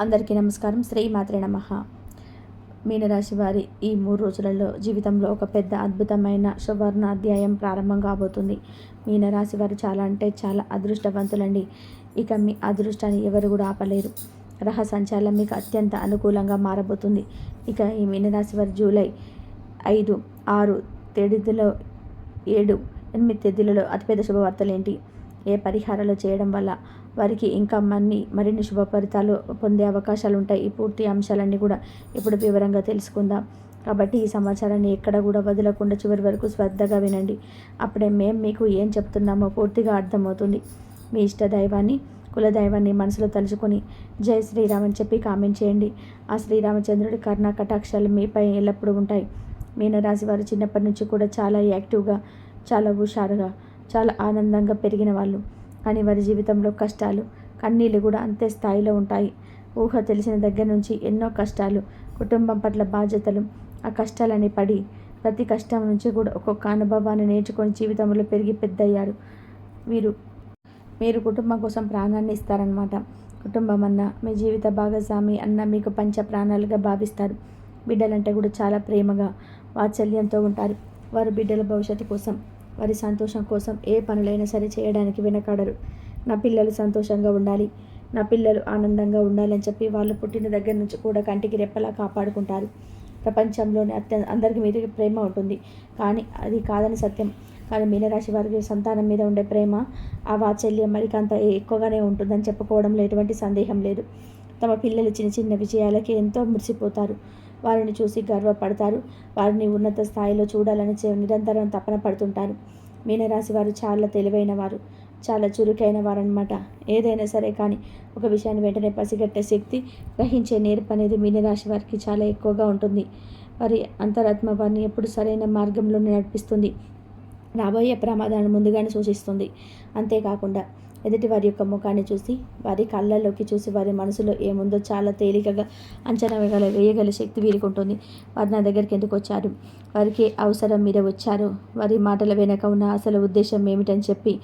అందరికీ నమస్కారం. శ్రీమాత్రే నమః. మీనరాశి వారి ఈ 3 రోజులలో జీవితంలో ఒక పెద్ద అద్భుతమైన సువర్ణ అధ్యాయం ప్రారంభం కాబోతుంది. మీనరాశి వారు చాలా అంటే చాలా అదృష్టవంతులండి. ఇక మీ అదృష్టాన్ని ఎవరు కూడా ఆపలేరు. గ్రహ సంచారం మీకు అత్యంత అనుకూలంగా మారబోతుంది. ఇక ఈ మీనరాశి వారి జూలై 5, 6 తేదీలలో 7, 8 తేదీలలో అతిపెద్ద శుభవార్తలు ఏంటి, ఏ పరిహారాలు చేయడం వల్ల వారికి ఇంకా మరిన్ని శుభ ఫలితాలు పొందే అవకాశాలు ఉంటాయి. ఈ పూర్తి అంశాలన్నీ కూడా ఇప్పుడు వివరంగా తెలుసుకుందాం. కాబట్టి ఈ సమాచారాన్ని ఎక్కడ కూడా వదలకుండా చివరి వరకు శ్రద్ధగా వినండి. అప్పుడే మేము మీకు ఏం చెప్తున్నామో పూర్తిగా అర్థమవుతుంది. మీ ఇష్ట దైవాన్ని, కులదైవాన్ని మనసులో తలుచుకొని జై శ్రీరామ్ అని చెప్పి కామెంట్ చేయండి. ఆ శ్రీరామచంద్రుడి కరుణా కటాక్షాలు మీపై ఎల్లప్పుడూ ఉంటాయి. మీనరాశి వారు చిన్నప్పటి నుంచి కూడా చాలా యాక్టివ్గా, చాలా హుషారుగా, చాలా ఆనందంగా పెరిగిన వాళ్ళు. కానీ వారి జీవితంలో కష్టాలు, కన్నీళ్ళు కూడా అంతే స్థాయిలో ఉంటాయి. ఊహ తెలిసిన దగ్గర నుంచి ఎన్నో కష్టాలు, కుటుంబం పట్ల బాధ్యతలు, ఆ కష్టాలని పడి ప్రతి కష్టం నుంచి కూడా ఒక్కొక్క అనుభవాన్ని నేర్చుకొని జీవితంలో పెరిగి పెద్దయ్యారు. మీరు కుటుంబం కోసం ప్రాణాన్ని ఇస్తారనమాట. కుటుంబం అన్న, మీ జీవిత భాగస్వామి అన్న మీకు పంచ ప్రాణాలుగా భావిస్తారు. బిడ్డలంటే కూడా చాలా ప్రేమగా, వాత్సల్యంతో ఉంటారు. వారు బిడ్డల భవిష్యత్తు కోసం, వారి సంతోషం కోసం ఏ పనులైనా సరే చేయడానికి వెనకాడరు. నా పిల్లలు సంతోషంగా ఉండాలి, నా పిల్లలు ఆనందంగా ఉండాలని చెప్పి వాళ్ళు పుట్టిన దగ్గర నుంచి కూడా కంటికి రెప్పలా కాపాడుకుంటారు. ప్రపంచంలోనే అందరికీ మీద ప్రేమ ఉంటుంది, కానీ అది కాదని సత్యం. కానీ మీనరాశి వారికి సంతానం మీద ఉండే ప్రేమ, ఆ వాత్సల్యం మరికంత ఎక్కువగానే ఉంటుందని చెప్పుకోవడంలో ఎటువంటి సందేహం లేదు. తమ పిల్లలు చిన్న చిన్న విజయాలకి ఎంతో మురిసిపోతారు. వారిని చూసి గర్వపడతారు. వారిని ఉన్నత స్థాయిలో చూడాలని నిరంతరం తపన పడుతుంటారు. మీనరాశి వారు చాలా తెలివైన వారు, చాలా చురుకైన వారనమాట. ఏదైనా సరే కానీ ఒక విషయాన్ని వెంటనే పసిగట్టే శక్తి, గ్రహించే నేర్పు అనేది మీనరాశి వారికి చాలా ఎక్కువగా ఉంటుంది. వారి అంతరాత్మ వారిని ఎప్పుడు సరైన మార్గంలోనే నడిపిస్తుంది. రాబోయే ప్రమాదాలను ముందుగానే సూచిస్తుంది. అంతేకాకుండా ఎదుటి వారి యొక్క ముఖాన్ని చూసి, వారి కళ్ళల్లోకి చూసి, వారి మనసులో ఏముందో చాలా తేలికగా అంచనా వేయగల శక్తి వీరికి ఉంటుంది. వారు నా దగ్గరికి ఎందుకు వచ్చారు, వారికి అవసరం మీద వచ్చారు, వారి మాటల వెనక ఉన్న అసలు ఉద్దేశం ఏమిటని చెప్పి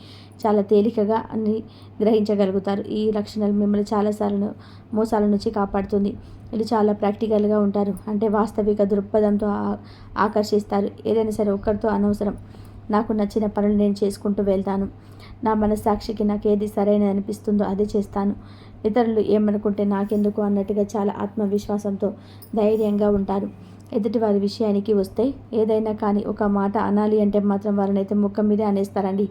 చాలా తేలికగా అన్ని గ్రహించగలుగుతారు. ఈ లక్షణాలు మిమ్మల్ని చాలాసార్లు మోసాల నుంచి కాపాడుతుంది. వీళ్ళు చాలా ప్రాక్టికల్గా ఉంటారు. అంటే వాస్తవిక దృక్పథంతో ఆకర్షిస్తారు. ఏదైనా సరే ఒక్కరితో అనవసరం. నాకు నచ్చిన పనులు నేను చేసుకుంటూ వెళ్తాను. నా మనస్సాక్షికి నాకు ఏది సరైనది అనిపిస్తుందో అదే చేస్తాను. ఇతరులు ఏమనుకుంటే నాకెందుకు అన్నట్టుగా చాలా ఆత్మవిశ్వాసంతో, ధైర్యంగా ఉంటారు. ఎదుటి వారి విషయానికి వస్తే ఏదైనా కానీ ఒక మాట అనాలి అంటే మాత్రం వారినైతే ముఖం మీదే అనేస్తారండి.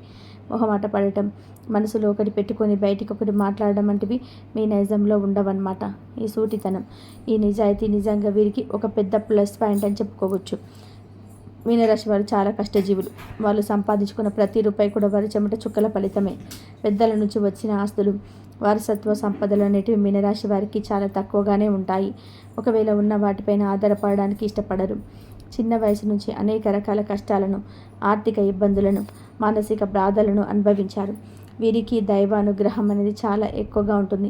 మొహమాట పడటం, మనసులో ఒకటి పెట్టుకొని బయటికి ఒకటి మాట్లాడడం వంటివి మీ నైజంలో ఉండవన్నమాట. ఈ సూటితనం, ఈ నిజాయితీ నిజంగా వీరికి ఒక పెద్ద ప్లస్ పాయింట్ అని చెప్పుకోవచ్చు. మీనరాశి వారు చాలా కష్టజీవులు. వాళ్ళు సంపాదించుకున్న ప్రతి రూపాయి కూడా వారి చెమట చుక్కల ఫలితమే. పెద్దల నుంచి వచ్చిన ఆస్తులు, వారసత్వ సంపదలు అనేటివి మీనరాశి వారికి చాలా తక్కువగానే ఉంటాయి. ఒకవేళ ఉన్న వాటిపైన ఆధారపడడానికి ఇష్టపడరు. చిన్న వయసు నుంచి అనేక రకాల కష్టాలను, ఆర్థిక ఇబ్బందులను, మానసిక బాధలను అనుభవించారు. వీరికి దైవానుగ్రహం అనేది చాలా ఎక్కువగా ఉంటుంది.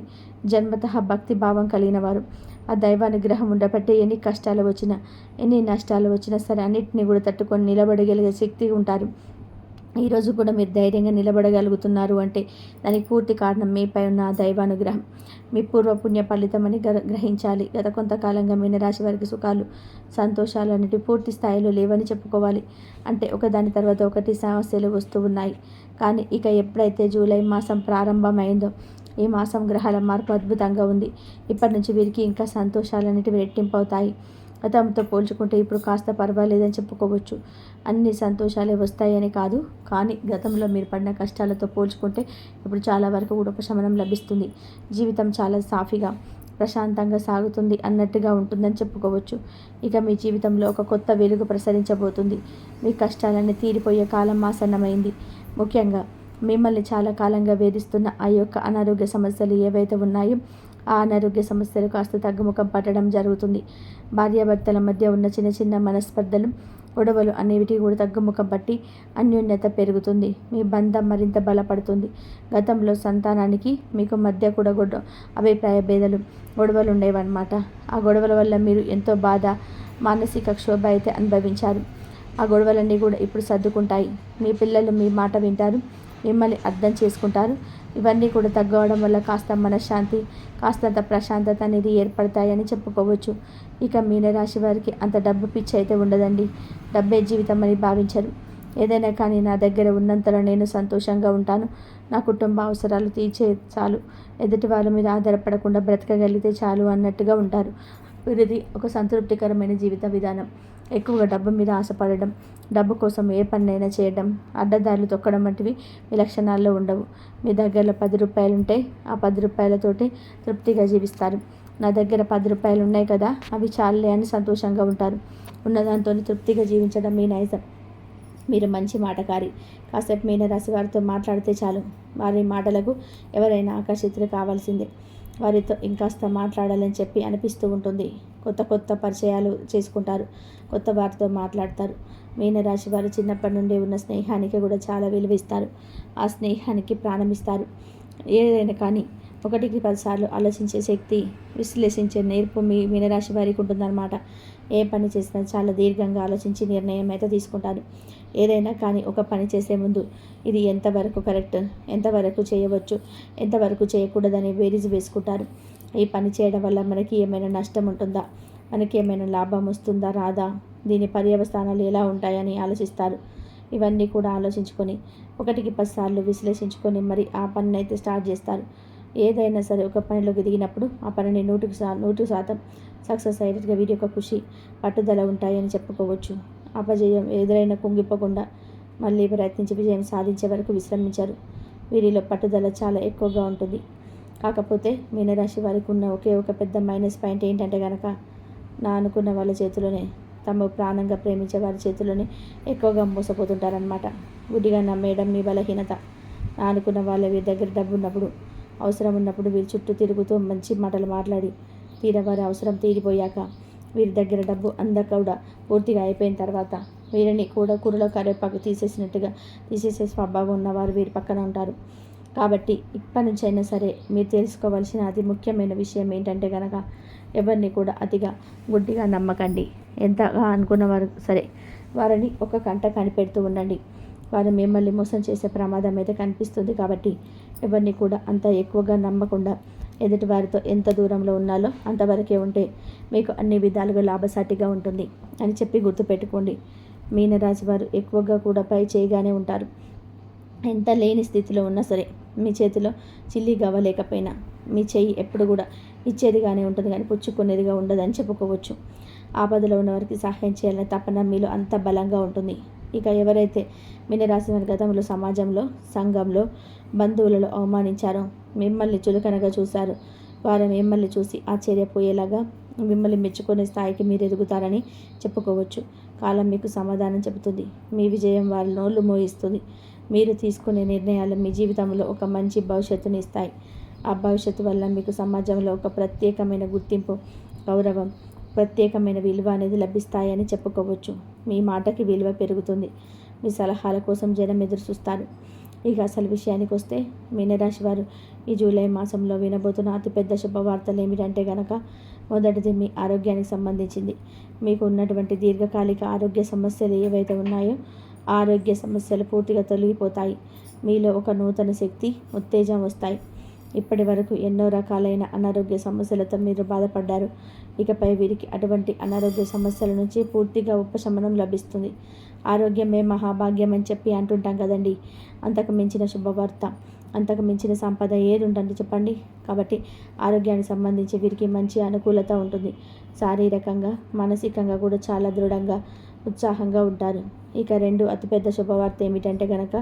జన్మతః భక్తి భావం కలిగిన వారు. ఆ దైవానుగ్రహం ఉండబట్టే ఎన్ని కష్టాలు వచ్చినా, ఎన్ని నష్టాలు వచ్చినా సరే అన్నిటిని కూడా తట్టుకొని నిలబడగలిగే శక్తి ఉంటారు. ఈరోజు కూడా మీరు ధైర్యంగా నిలబడగలుగుతున్నారు అంటే దానికి పూర్తి కారణం మీపై ఉన్న దైవానుగ్రహం, మీ పూర్వపుణ్య ఫలితమని గ్రహించాలి. గత కొంతకాలంగా మీనరాశి వారికి సుఖాలు, సంతోషాలు అనేటివి పూర్తి స్థాయిలో లేవని చెప్పుకోవాలి. అంటే ఒకదాని తర్వాత ఒకటి సమస్యలు వస్తూ ఉన్నాయి. కానీ ఇక ఎప్పుడైతే జూలై మాసం ప్రారంభమైందో, ఈ మాసం గ్రహాల మార్పు అద్భుతంగా ఉంది. ఇప్పటి నుంచి వీరికి ఇంకా సంతోషాలు అనేటివి రెట్టింపు అవుతాయి. గతంతో పోల్చుకుంటే ఇప్పుడు కాస్త పర్వాలేదని చెప్పుకోవచ్చు. అన్ని సంతోషాలే వస్తాయని కాదు, కానీ గతంలో మీరు పడిన కష్టాలతో పోల్చుకుంటే ఇప్పుడు చాలా వరకు కూడా ఉపశమనం లభిస్తుంది. జీవితం చాలా సాఫీగా, ప్రశాంతంగా సాగుతుంది అన్నట్టుగా ఉంటుందని చెప్పుకోవచ్చు. ఇక మీ జీవితంలో ఒక కొత్త వెలుగు ప్రసరించబోతుంది. మీ కష్టాలన్నీ తీరిపోయే కాలం ఆసన్నమైంది. ముఖ్యంగా మిమ్మల్ని చాలా కాలంగా వేధిస్తున్న ఆ యొక్క అనారోగ్య సమస్యలు ఏవైతే ఉన్నాయో, ఆ అనారోగ్య సమస్యలు కాస్త తగ్గుముఖం పట్టడం జరుగుతుంది. భార్యాభర్తల మధ్య ఉన్న చిన్న చిన్న మనస్పర్ధలు, గొడవలు అనేవి కూడా తగ్గుముఖం పట్టి అన్యోన్యత పెరుగుతుంది. మీ బంధం మరింత బలపడుతుంది. గతంలో సంతానానికి మీకు మధ్య కూడా అభిప్రాయ భేదాలు, గొడవలు ఉండేవన్నమాట. ఆ గొడవల వల్ల మీరు ఎంతో బాధ, మానసిక క్షోభ అయితే అనుభవించారు. ఆ గొడవలన్నీ కూడా ఇప్పుడు సర్దుకుంటాయి. మీ పిల్లలు మీ మాట వింటారు, మిమ్మల్ని అర్థం చేసుకుంటారు. ఇవన్నీ కూడా తగ్గవడం వల్ల కాస్త మనశ్శాంతి, కాస్తంత ప్రశాంతత అనేది ఏర్పడతాయని చెప్పుకోవచ్చు. ఇక మీనరాశి వారికి అంత డబ్బు పిచ్చి అయితే ఉండదండి. డబ్బే జీవితం అని భావించరు. ఏదైనా కానీ నా దగ్గర ఉన్నంతలో నేను సంతోషంగా ఉంటాను, నా కుటుంబ అవసరాలు తీర్చే చాలు, ఎదుటి వాళ్ళ మీద ఆధారపడకుండా బ్రతకగలిగితే చాలు అన్నట్టుగా ఉంటారు. వీరిది ఒక సంతృప్తికరమైన జీవిత విధానం. ఎక్కువగా డబ్బు మీద ఆశపడడం, డబ్బు కోసం ఏ పనైనా చేయడం, అడ్డదారులు తొక్కడం వంటివి మీ లక్షణాల్లో ఉండవు. మీ దగ్గరలో 10 రూపాయలుంటే ఆ 10 రూపాయలతోటి తృప్తిగా జీవిస్తారు. నా దగ్గర 10 రూపాయలు ఉన్నాయి కదా, అవి చాలులే అని సంతోషంగా ఉంటారు. ఉన్నదాంతో తృప్తిగా జీవించడం మీ నైజం. మీరు మంచి మాటకారి. కాసేపు మీనరాశి వారితో మాట్లాడితే చాలు, వారి మాటలకు ఎవరైనా ఆకర్షితులు కావాల్సిందే. వారితో ఇంకాస్త మాట్లాడాలని చెప్పి అనిపిస్తూ ఉంటుంది. కొత్త కొత్త పరిచయాలు చేసుకుంటారు, కొత్త వారితో మాట్లాడతారు. మీనరాశి వారు చిన్నప్పటి నుండి ఉన్న స్నేహానికి కూడా చాలా విలువ ఇస్తారు. ఆ స్నేహానికి ప్రాణమిస్తారు. ఏదైనా కానీ 1కి 10 సార్లు ఆలోచించే శక్తి, విశ్లేషించే నేర్పు మీ మీనరాశి వారికి ఉంటుందన్నమాట. ఏ పని చేసినా చాలా దీర్ఘంగా ఆలోచించి నిర్ణయం అయితే తీసుకుంటారు. ఏదైనా కానీ ఒక పని చేసే ముందు ఇది ఎంతవరకు కరెక్ట్, ఎంతవరకు చేయవచ్చు, ఎంతవరకు చేయకూడదని బేరీజు వేసుకుంటారు. ఈ పని చేయడం వల్ల మనకి ఏమైనా నష్టం ఉంటుందా, మనకి ఏమైనా లాభం వస్తుందా రాదా, దీని పర్యవసానాలు ఎలా ఉంటాయని ఆలోచిస్తారు. ఇవన్నీ కూడా ఆలోచించుకొని 1కి 10 సార్లు విశ్లేషించుకొని మరి ఆ పనిని అయితే స్టార్ట్ చేస్తారు. ఏదైనా సరే ఒక పనిలోకి దిగినప్పుడు ఆ పనిని 100% సక్సెస్ అయ్యేటట్టుగా వీరి యొక్క కృషి, పట్టుదల ఉంటాయని చెప్పుకోవచ్చు. అపజయం ఎదురైనా కుంగిపోకుండా మళ్ళీ ప్రయత్నించి విజయం సాధించే వరకు విశ్రమించరు. వీరిలో పట్టుదల చాలా ఎక్కువగా ఉంటుంది. కాకపోతే మీనరాశి వారికి ఉన్న ఒకే ఒక పెద్ద మైనస్ పాయింట్ ఏంటంటే కనుక, నా అనుకున్న వాళ్ళ చేతిలోనే, తమ ప్రాణంగా ప్రేమించే వారి చేతిలోనే ఎక్కువగా మోసపోతుంటారనమాట. గుడ్డిగా నమ్మేయడం మీ బలహీనత. నా అనుకున్న వాళ్ళ వీరి దగ్గర డబ్బు ఉన్నప్పుడు, అవసరం ఉన్నప్పుడు వీరి చుట్టూ తిరుగుతూ మంచి మాటలు మాట్లాడి, వారి అవసరం తీరిపోయాక, వీరి దగ్గర డబ్బు అందక కూడా పూర్తిగా అయిపోయిన తర్వాత వీరిని కూడా కూరలో కరివేపాకు తీసేసే స్వభావం ఉన్నవారు వీరి పక్కన ఉంటారు. కాబట్టి ఇప్పటి నుంచి అయినా సరే మీరు తెలుసుకోవాల్సిన అతి ముఖ్యమైన విషయం ఏంటంటే కనుక, ఎవరిని కూడా అతిగా గుడ్డిగా నమ్మకండి. ఎంతగా అనుకున్నవారు సరే వారిని ఒక కంట కనిపెడుతూ ఉండండి. వారు మిమ్మల్ని మోసం చేసే ప్రమాదం అయితే కనిపిస్తుంది. కాబట్టి ఎవరిని కూడా అంత ఎక్కువగా నమ్మకుండా ఎదుటి వారితో ఎంత దూరంలో ఉన్నాలో అంతవరకే ఉంటే మీకు అన్ని విధాలుగా లాభసాటిగా ఉంటుంది అని చెప్పి గుర్తుపెట్టుకోండి. మీనరాశి వారు ఎక్కువగా కూడా పై చేయగానే ఉంటారు. ఎంత లేని స్థితిలో ఉన్నా సరే, మీ చేతిలో చిల్లి గవ్వలేకపోయినా మీ చెయ్యి ఎప్పుడు కూడా ఇచ్చేదిగానే ఉంటుంది, కానీ పుచ్చుకునేదిగా ఉండదని చెప్పుకోవచ్చు. ఆపదలో ఉన్న వారికి సహాయం చేయాలనే తపన మీలో అంత బలంగా ఉంటుంది. ఇక ఎవరైతే మీనరాశి వారి గతంలో సమాజంలో, సంఘంలో, బంధువులలో అవమానించారో, మిమ్మల్ని చులకనగా చూశారు, వారు మిమ్మల్ని చూసి ఆశ్చర్యపోయేలాగా మిమ్మల్ని మెచ్చుకునే స్థాయికి మీరు ఎదుగుతారని చెప్పుకోవచ్చు. కాలం మీకు సమాధానం చెబుతుంది. మీ విజయం వారి నోళ్లు మోయిస్తుంది. మీరు తీసుకునే నిర్ణయాలు మీ జీవితంలో ఒక మంచి భవిష్యత్తుని ఇస్తాయి. ఆ భవిష్యత్తు వల్ల మీకు సమాజంలో ఒక ప్రత్యేకమైన గుర్తింపు, గౌరవం, ప్రత్యేకమైన విలువ అనేది లభిస్తాయని చెప్పుకోవచ్చు. మీ మాటకి విలువ పెరుగుతుంది. మీ సలహాల కోసం జనం ఎదురు చూస్తారు. ఇక అసలు విషయానికి వస్తే, మీనరాశి వారు ఈ జూలై మాసంలో వినబోతున్న అతిపెద్ద శుభవార్తలు ఏమిటంటే కనుక, మొదటిది మీ ఆరోగ్యానికి సంబంధించింది. మీకు ఉన్నటువంటి దీర్ఘకాలిక ఆరోగ్య సమస్యలు ఏవైతే ఉన్నాయో ఆ ఆరోగ్య సమస్యలు పూర్తిగా తొలగిపోతాయి. మీలో ఒక నూతన శక్తి, ఉత్తేజం వస్తాయి. ఇప్పటి వరకు ఎన్నో రకాలైన అనారోగ్య సమస్యలతో మీరు బాధపడ్డారు. ఇకపై వీరికి అటువంటి అనారోగ్య సమస్యల నుంచి పూర్తిగా ఉపశమనం లభిస్తుంది. ఆరోగ్యమే మహాభాగ్యం అని చెప్పి అంటుంటాం కదండి. అంతకు మించిన శుభవార్త, అంతకు మించిన సంపద ఏది ఉంటుంది చెప్పండి. కాబట్టి ఆరోగ్యానికి సంబంధించి వీరికి మంచి అనుకూలత ఉంటుంది. శారీరకంగా, మానసికంగా కూడా చాలా దృఢంగా, ఉత్సాహంగా ఉంటారు. ఇక రెండు అతిపెద్ద శుభవార్త ఏమిటంటే కనుక,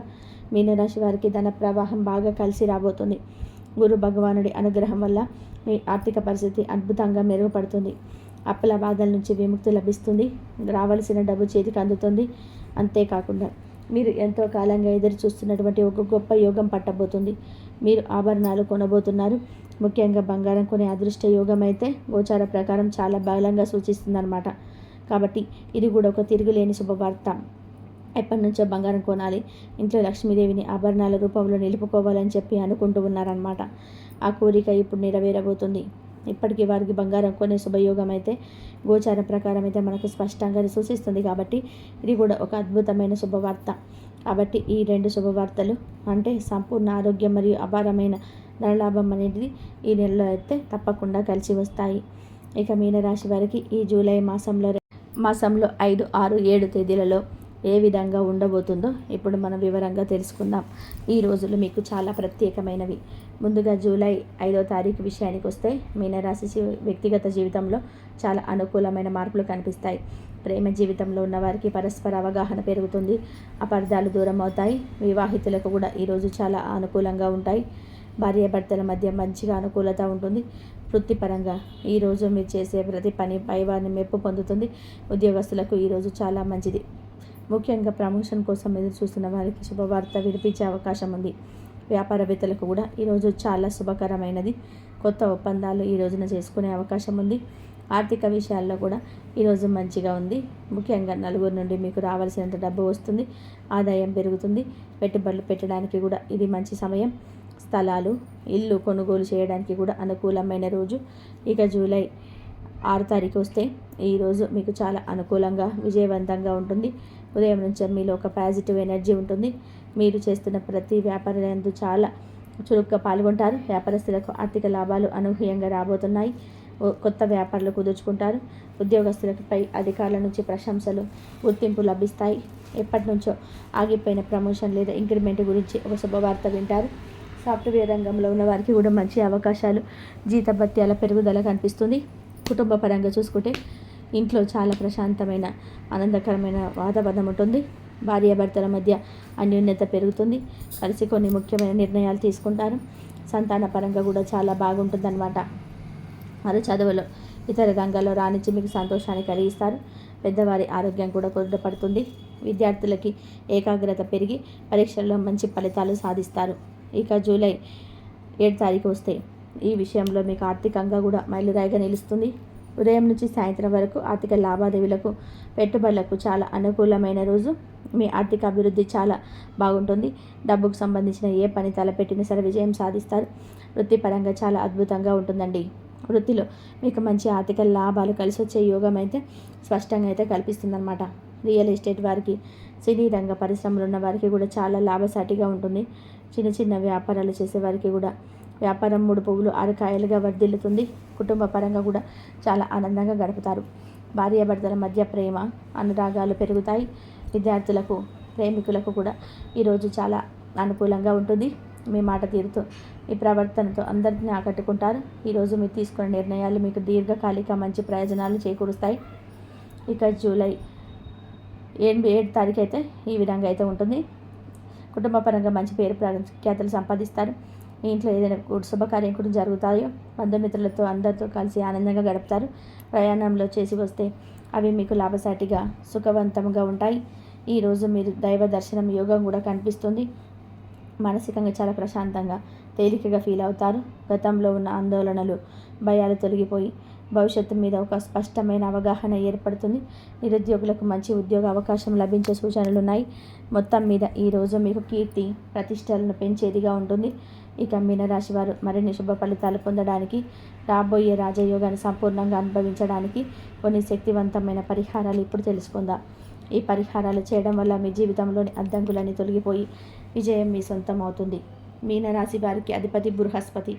మీనరాశి వారికి ధన ప్రవాహం బాగా కలిసి రాబోతుంది. గురు భగవానుడి అనుగ్రహం వల్ల మీ ఆర్థిక పరిస్థితి అద్భుతంగా మెరుగుపడుతుంది. అప్పుల బాధల నుంచి విముక్తి లభిస్తుంది. రావాల్సిన డబ్బు చేతికి అందుతుంది. అంతేకాకుండా మీరు ఎంతో కాలంగా ఎదురు చూస్తున్నటువంటి ఒక గొప్ప యోగం పట్టబోతుంది. మీరు ఆభరణాలు కొనబోతున్నారు. ముఖ్యంగా బంగారం కొనే అదృష్ట యోగం అయితే గోచార ప్రకారం చాలా బలంగా సూచిస్తుందన్నమాట. కాబట్టి ఇది కూడా ఒక తిరుగులేని శుభవార్త. ఎప్పటి నుంచో బంగారం కొనాలి, ఇంట్లో లక్ష్మీదేవిని ఆభరణాల రూపంలో నిలుపుకోవాలని చెప్పి అనుకుంటూ ఉన్నారనమాట. ఆ కోరిక ఇప్పుడు నెరవేరబోతుంది. ఇప్పటికీ వారికి బంగారం కొనే శుభయోగం అయితే గోచార ప్రకారం అయితే మనకు స్పష్టంగా సూచిస్తుంది. కాబట్టి ఇది కూడా ఒక అద్భుతమైన శుభవార్త. కాబట్టి ఈ 2 శుభవార్తలు అంటే సంపూర్ణ ఆరోగ్యం మరియు అపారమైన ధనలాభం అనేది ఈ నెలలో అయితే తప్పకుండా కలిసి వస్తాయి. ఇక మీనరాశి వారికి ఈ జూలై మాసంలో 5, 6, 7 తేదీలలో ఏ విధంగా ఉండబోతుందో ఇప్పుడు మనం వివరంగా తెలుసుకుందాం. ఈ రోజులు మీకు చాలా ప్రత్యేకమైనవి. ముందుగా జూలై 5వ తారీఖు విషయానికి వస్తే మీనరాశి వ్యక్తిగత జీవితంలో చాలా అనుకూలమైన మార్పులు కనిపిస్తాయి. ప్రేమ జీవితంలో ఉన్న వారికి పరస్పర అవగాహన పెరుగుతుంది. అపార్థాలు దూరం అవుతాయి. వివాహితులకు కూడా ఈరోజు చాలా అనుకూలంగా ఉంటాయి. భార్యాభర్తల మధ్య మంచిగా అనుకూలత ఉంటుంది. వృత్తిపరంగా ఈరోజు మీరు చేసే ప్రతి పని పైవారిని మెప్పు పొందుతుంది. ఉద్యోగస్తులకు ఈరోజు చాలా మంచిది. ముఖ్యంగా ప్రమోషన్ కోసం ఎదురు చూస్తున్న వారికి శుభవార్త వినిపించే అవకాశం ఉంది. వ్యాపారవేత్తలకు కూడా ఈరోజు చాలా శుభకరమైనది. కొత్త ఒప్పందాలు ఈ రోజున చేసుకునే అవకాశం ఉంది. ఆర్థిక విషయాల్లో కూడా ఈరోజు మంచిగా ఉంది. ముఖ్యంగా నలుగురు నుండి మీకు రావాల్సినంత డబ్బు వస్తుంది. ఆదాయం పెరుగుతుంది. పెట్టుబడులు పెట్టడానికి కూడా ఇది మంచి సమయం. స్థలాలు, ఇల్లు కొనుగోలు చేయడానికి కూడా అనుకూలమైన రోజు. ఇక జూలై 6 తారీఖు వస్తే ఈరోజు మీకు చాలా అనుకూలంగా విజయవంతంగా ఉంటుంది. ఉదయం నుంచే మీలో ఒక పాజిటివ్ ఎనర్జీ ఉంటుంది. మీరు చేస్తున్న ప్రతి వ్యాపారంలో చాలా చురుగ్గా పాల్గొంటారు. వ్యాపారస్తులకు ఆర్థిక లాభాలు అనూహ్యంగా రాబోతున్నాయి. కొత్త వ్యాపారాలు కుదుర్చుకుంటారు. ఉద్యోగస్తులకు పై అధికారుల నుంచి ప్రశంసలు, గుర్తింపు లభిస్తాయి. ఎప్పటి నుంచో ఆగిపోయిన ప్రమోషన్ లేదా ఇంక్రిమెంట్ గురించి ఒక శుభవార్త వింటారు. సాఫ్ట్వేర్ రంగంలో ఉన్న వారికి కూడా మంచి అవకాశాలు, జీతభత్యాల పెరుగుదల కనిపిస్తుంది. కుటుంబ పరంగా చూసుకుంటే ఇంట్లో చాలా ప్రశాంతమైన ఆనందకరమైన వాతావరణం ఉంటుంది. భార్యాభర్తల మధ్య అన్యోన్యత పెరుగుతుంది. కలిసి కొన్ని ముఖ్యమైన నిర్ణయాలు తీసుకుంటారు. సంతాన పరంగా కూడా చాలా బాగుంటుందన్నమాట. మరి చదువులో ఇతర రంగాల్లో రాణించి మీకు సంతోషాన్ని కలిగిస్తారు. పెద్దవారి ఆరోగ్యం కూడా కుదుటపడుతుంది. విద్యార్థులకి ఏకాగ్రత పెరిగి పరీక్షల్లో మంచి ఫలితాలు సాధిస్తారు. ఇక జూలై 7 తారీఖు వస్తే ఈ విషయంలో మీకు ఆర్థికంగా కూడా మైలురాయిగా నిలుస్తుంది. ఉదయం నుంచి సాయంత్రం వరకు ఆర్థిక లావాదేవీలకు, పెట్టుబడులకు చాలా అనుకూలమైన రోజు. మీ ఆర్థిక అభివృద్ధి చాలా బాగుంటుంది. డబ్బుకు సంబంధించిన ఏ పని తలపెట్టినా సరే విజయం సాధిస్తారు. వృత్తిపరంగా చాలా అద్భుతంగా ఉంటుందండి. వృత్తిలో మీకు మంచి ఆర్థిక లాభాలు కలిసి వచ్చే యోగం అయితే స్పష్టంగా అయితే కల్పిస్తుందన్నమాట. రియల్ ఎస్టేట్ వారికి, సినీ రంగ పరిశ్రమలు ఉన్న వారికి కూడా చాలా లాభసాటిగా ఉంటుంది. చిన్న చిన్న వ్యాపారాలు చేసే వారికి కూడా వ్యాపారం 3 పువ్వులు 6 కాయలుగా వర్ధిల్లుతుంది. కుటుంబ పరంగా కూడా చాలా ఆనందంగా గడుపుతారు. భార్యాభర్తల మధ్య ప్రేమ, అనురాగాలు పెరుగుతాయి. విద్యార్థులకు, ప్రేమికులకు కూడా ఈరోజు చాలా అనుకూలంగా ఉంటుంది. మీ మాట తీరుతో, మీ ప్రవర్తనతో అందరినీ ఆకట్టుకుంటారు. ఈరోజు మీరు తీసుకునే నిర్ణయాలు మీకు దీర్ఘకాలిక మంచి ప్రయోజనాలు చేకూరుస్తాయి. ఇక జూలై 7 తారీఖు అయితే ఈ విధంగా అయితే ఉంటుంది. కుటుంబ పరంగా మంచి పేరు ప్రఖ్యాతలు సంపాదిస్తారు. మీ ఇంట్లో ఏదైనా శుభకార్యం కూడా జరుగుతాయో, బంధుమిత్రులతో అందరితో కలిసి ఆనందంగా గడుపుతారు. ప్రయాణంలో చేసి వస్తే అవి మీకు లాభసాటిగా, సుఖవంతంగా ఉంటాయి. ఈరోజు మీరు దైవ దర్శనం యోగం కూడా కనిపిస్తుంది. మానసికంగా చాలా ప్రశాంతంగా, తేలికగా ఫీల్ అవుతారు. గతంలో ఉన్న ఆందోళనలు, భయాలు తొలగిపోయి భవిష్యత్తు మీద ఒక స్పష్టమైన అవగాహన ఏర్పడుతుంది. నిరుద్యోగులకు మంచి ఉద్యోగ అవకాశం లభించే సూచనలు ఉన్నాయి. మొత్తం మీద ఈరోజు మీకు కీర్తి, ప్రతిష్టలను పెంచేదిగా ఉంటుంది. ఇక మీనరాశి వారు మరిన్ని శుభ ఫలితాలు పొందడానికి, రాబోయే రాజయోగాన్ని సంపూర్ణంగా అనుభవించడానికి కొన్ని శక్తివంతమైన పరిహారాలు ఇప్పుడు తెలుసుకుందాం. ఈ పరిహారాలు చేయడం వల్ల మీ జీవితంలోని అడ్డంకులన్నీ తొలగిపోయి విజయం మీ సొంతం అవుతుంది. మీనరాశి వారికి అధిపతి బృహస్పతి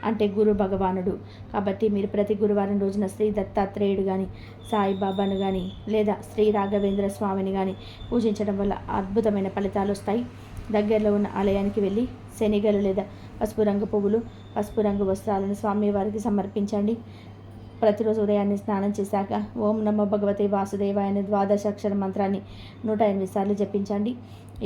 అంటే గురు భగవానుడు. కాబట్టి మీరు ప్రతి గురువారం రోజున శ్రీ దత్తాత్రేయుడు కానీ, సాయిబాబాను కానీ లేదా శ్రీ రాఘవేంద్ర స్వామిని కానీ పూజించడం వల్ల అద్భుతమైన ఫలితాలు వస్తాయి. దగ్గరలో ఉన్న ఆలయానికి వెళ్ళి శనిగలు లేదా పసుపు రంగు పువ్వులు, పసుపు రంగు వస్త్రాలను స్వామివారికి సమర్పించండి. ప్రతిరోజు ఉదయాన్నే స్నానం చేశాక ఓం నమో భగవతే వాసుదేవాయ అనే 12 అక్షర మంత్రాన్ని 108 సార్లు జపించండి.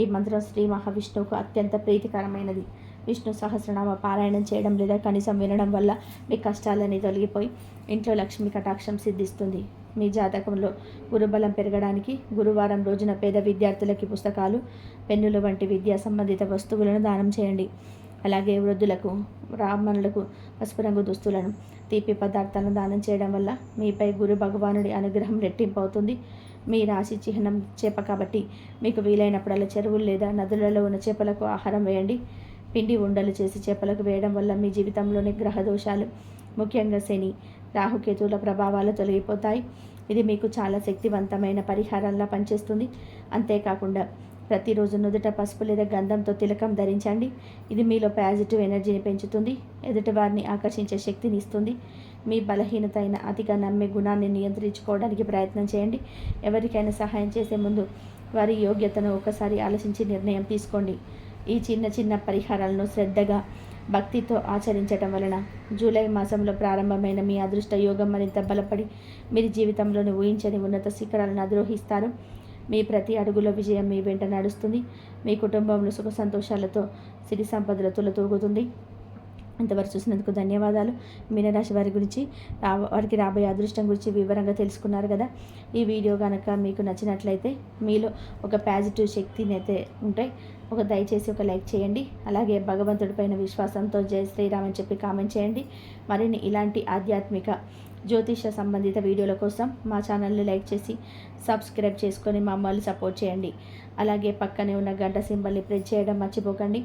ఈ మంత్రం శ్రీ మహావిష్ణువుకు అత్యంత ప్రీతికరమైనది. విష్ణు సహస్రనామ పారాయణం చేయడం లేదా కనీసం వినడం వల్ల మీ కష్టాలన్నీ తొలగిపోయి ఇంట్లో లక్ష్మీ కటాక్షం సిద్ధిస్తుంది. మీ జాతకంలో గురుబలం పెరగడానికి గురువారం రోజున పేద విద్యార్థులకి పుస్తకాలు, పెన్నులు వంటి విద్యా సంబంధిత వస్తువులను దానం చేయండి. అలాగే వృద్ధులకు, బ్రాహ్మణులకు పసుపు రంగు దుస్తులను, తీపి పదార్థాలను దానం చేయడం వల్ల మీపై గురు భగవానుడి అనుగ్రహం రెట్టింపు అవుతుంది. మీ రాశి చిహ్నం చేప కాబట్టి మీకు వీలైనప్పుడల్లా చెరువులు లేదా నదులలో ఉన్న చేపలకు ఆహారం వేయండి. పిండి ఉండలు చేసి చేపలకు వేయడం వల్ల మీ జీవితంలోని గ్రహ దోషాలు, ముఖ్యంగా శని, రాహుకేతువుల ప్రభావాలు తొలగిపోతాయి. ఇది మీకు చాలా శక్తివంతమైన పరిహారంలా పనిచేస్తుంది. అంతేకాకుండా ప్రతిరోజు నుదుట పసుపు లేదా గంధంతో తిలకం ధరించండి. ఇది మీలో పాజిటివ్ ఎనర్జీని పెంచుతుంది, ఎదుటివారిని ఆకర్షించే శక్తిని ఇస్తుంది. మీ బలహీనత అయిన అతిగా నమ్మే గుణాన్ని నియంత్రించుకోవడానికి ప్రయత్నం చేయండి. ఎవరికైనా సహాయం చేసే ముందు వారి యోగ్యతను ఒకసారి ఆలోచించి నిర్ణయం తీసుకోండి. ఈ చిన్న చిన్న పరిహారాలను శ్రద్ధగా భక్తితో ఆచరించటం వలన జూలై మాసంలో ప్రారంభమైన మీ అదృష్ట యోగం మరింత బలపడి మీరు జీవితంలోని ఊహించని ఉన్నత శిఖరాలను అధిరోహిస్తారు. మీ ప్రతి అడుగులో విజయం మీ వెంట నడుస్తుంది. మీ కుటుంబంలో సుఖ సంతోషాలతో సిరి సంపదల తులతూగుతుంది. ఇంతవరకు చూసినందుకు ధన్యవాదాలు. మీనరాశి వారి గురించి వారికి రాబోయే అదృష్టం గురించి వివరంగా తెలుసుకున్నారు కదా. ఈ వీడియో కనుక మీకు నచ్చినట్లయితే మీలో ఒక పాజిటివ్ శక్తిని అయితే ఉంటే దయచేసి ఒక లైక్ చేయండి. అలాగే భగవంతుడిపైన విశ్వాసంతో జై శ్రీరామ్ అని చెప్పి కామెంట్ చేయండి. మరిన్ని ఇలాంటి ఆధ్యాత్మిక జ్యోతిష సంబంధిత వీడియోల కోసం మా ఛానల్ని లైక్ చేసి సబ్స్క్రైబ్ చేసుకొని మమ్మల్ని సపోర్ట్ చేయండి. అలాగే పక్కనే ఉన్న గంట సింబల్ని ప్రెస్ చేయడం మర్చిపోకండి.